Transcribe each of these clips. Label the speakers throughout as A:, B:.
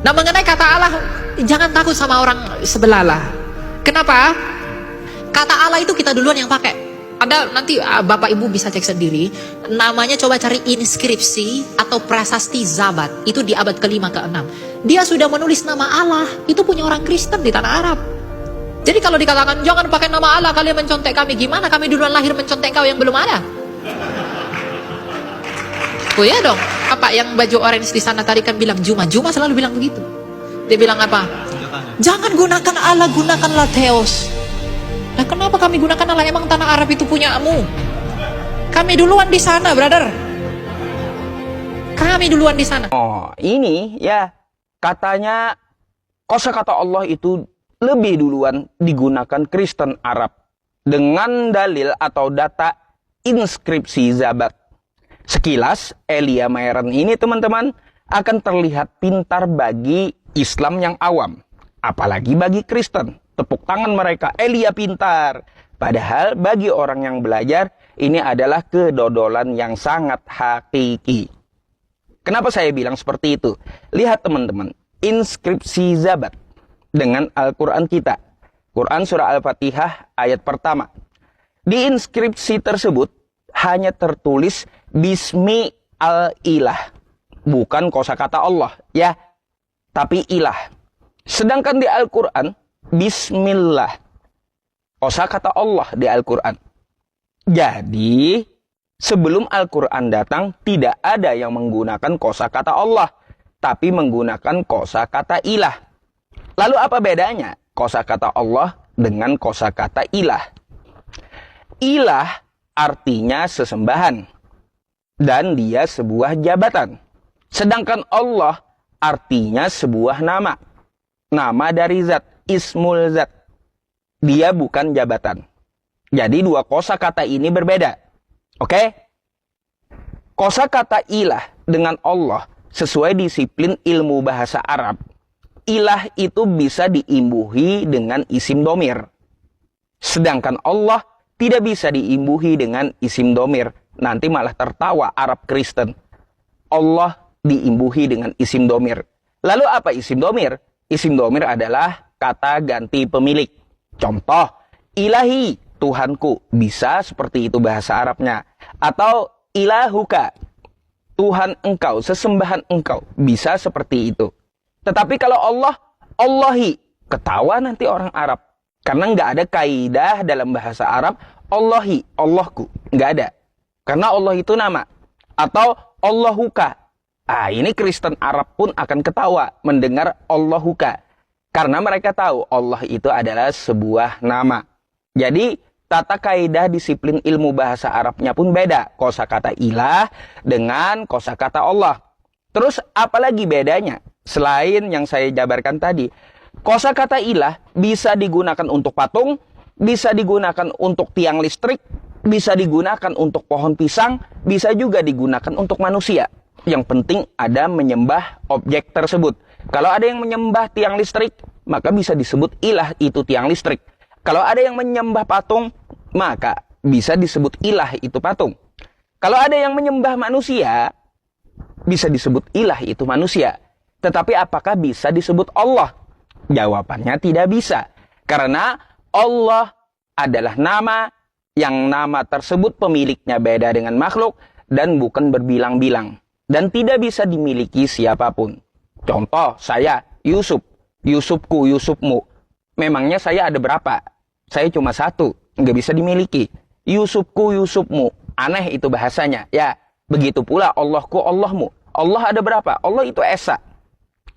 A: Nah, mengenai kata Allah, jangan takut sama orang sebelah lah. Kenapa? Kata Allah itu kita duluan yang pakai. Ada nanti Bapak Ibu bisa cek sendiri. Namanya coba cari inskripsi atau prasasti Zabat. Itu di abad ke-5 ke-6. Dia sudah menulis nama Allah. Itu punya orang Kristen di tanah Arab. Jadi kalau dikatakan jangan pakai nama Allah, kalian mencontek kami. Gimana kami duluan lahir mencontek kau yang belum ada? Oh ya dong. Apa yang baju orange di sana tadi kan bilang Juma. Juma selalu bilang begitu. Dia bilang apa? Jangan gunakan Allah, gunakanlah Theos. Nah, kenapa kami gunakan Allah? Emang tanah Arab itu punyamu? Kami duluan di sana, brother. Kami duluan di sana.
B: Oh, ini ya katanya kosakata Allah itu lebih duluan digunakan Kristen Arab dengan dalil atau data inskripsi Zabat. Sekilas Elia Myron ini teman-teman akan terlihat pintar bagi Islam yang awam, apalagi bagi Kristen. Tepuk tangan mereka, Elia pintar. Padahal bagi orang yang belajar, ini adalah kedodolan yang sangat hakiki. Kenapa saya bilang seperti itu? Lihat teman-teman, inskripsi Zabat dengan Al-Quran kita. Quran surah Al-Fatihah ayat pertama. Di inskripsi tersebut hanya tertulis Bismi al-ilah. Bukan kosakata Allah, ya. Tapi ilah. Sedangkan di Al-Quran, Bismillah. Kosakata Allah di Al-Quran. Jadi, sebelum Al-Quran datang, tidak ada yang menggunakan kosakata Allah, tapi menggunakan kosakata ilah. Lalu apa bedanya kosakata Allah dengan kosakata ilah? Ilah artinya sesembahan, dan dia sebuah jabatan. Sedangkan Allah artinya sebuah nama. Nama dari zat, ismul zat. Dia bukan jabatan. Jadi dua kosakata ini berbeda. Oke? Kosakata ilah dengan Allah sesuai disiplin ilmu bahasa Arab. Ilah itu bisa diimbuhi dengan isim domir. Sedangkan Allah tidak bisa diimbuhi dengan isim domir. Nanti malah tertawa Arab Kristen. Allah diimbuhi dengan isim domir. Lalu apa isim domir? Isim domir adalah kata ganti pemilik. Contoh, ilahi, Tuhanku. Bisa seperti itu bahasa Arabnya. Atau ilahuka, Tuhan engkau, sesembahan engkau. Bisa seperti itu. Tetapi kalau Allah, Allahi. Ketawa nanti orang Arab. Karena nggak ada kaidah dalam bahasa Arab, Allahi, Allahku. Nggak ada. Karena Allah itu nama. Atau Allahuka. Ini Kristen Arab pun akan ketawa mendengar Allahuka. Karena mereka tahu Allah itu adalah sebuah nama. Jadi tata kaidah disiplin ilmu bahasa Arabnya pun beda. Kosakata ilah dengan kosakata Allah. Terus apalagi bedanya? Selain yang saya jabarkan tadi. Kosakata ilah bisa digunakan untuk patung, bisa digunakan untuk tiang listrik, bisa digunakan untuk pohon pisang, bisa juga digunakan untuk manusia. Yang penting ada menyembah objek tersebut. Kalau ada yang menyembah tiang listrik, maka bisa disebut ilah itu tiang listrik. Kalau ada yang menyembah patung, maka bisa disebut ilah itu patung. Kalau ada yang menyembah manusia, bisa disebut ilah itu manusia. Tetapi apakah bisa disebut Allah? Jawabannya tidak bisa. Karena Allah adalah nama yang nama tersebut pemiliknya beda dengan makhluk dan bukan berbilang-bilang. Dan tidak bisa dimiliki siapapun. Contoh, saya, Yusuf. Yusufku, Yusufmu. Memangnya saya ada berapa? Saya cuma satu. Nggak bisa dimiliki. Yusufku, Yusufmu. Aneh itu bahasanya. Ya, begitu pula Allahku, Allahmu. Allah ada berapa? Allah itu esa.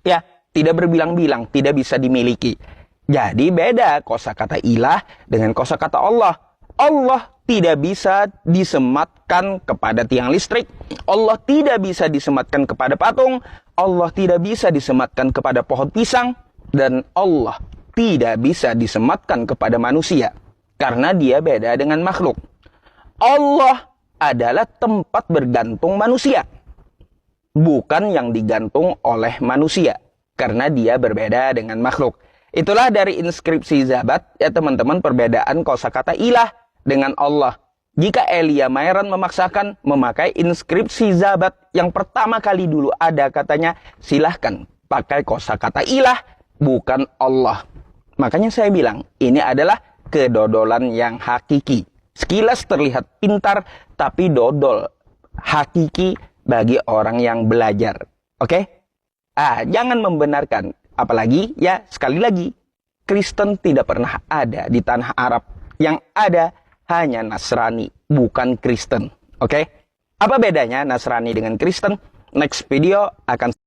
B: Ya, tidak berbilang-bilang. Tidak bisa dimiliki. Jadi beda kosakata ilah dengan kosakata Allah. Allah tidak bisa disematkan kepada tiang listrik. Allah tidak bisa disematkan kepada patung. Allah tidak bisa disematkan kepada pohon pisang. Dan Allah tidak bisa disematkan kepada manusia. Karena dia beda dengan makhluk. Allah adalah tempat bergantung manusia. Bukan yang digantung oleh manusia. Karena dia berbeda dengan makhluk. Itulah dari inskripsi Zabat, ya teman-teman, perbedaan kosakata ilah dengan Allah. Jika Elia Myron memaksakan memakai inskripsi Zabat yang pertama kali dulu ada katanya, silahkan pakai kosakata ilah, bukan Allah. Makanya saya bilang, ini adalah kedodolan yang hakiki. Sekilas terlihat pintar, tapi dodol. Hakiki bagi orang yang belajar. Oke? Jangan membenarkan. Apalagi, ya sekali lagi, Kristen tidak pernah ada di tanah Arab. Yang ada hanya Nasrani, bukan Kristen. Oke? Apa bedanya Nasrani dengan Kristen? Next video akan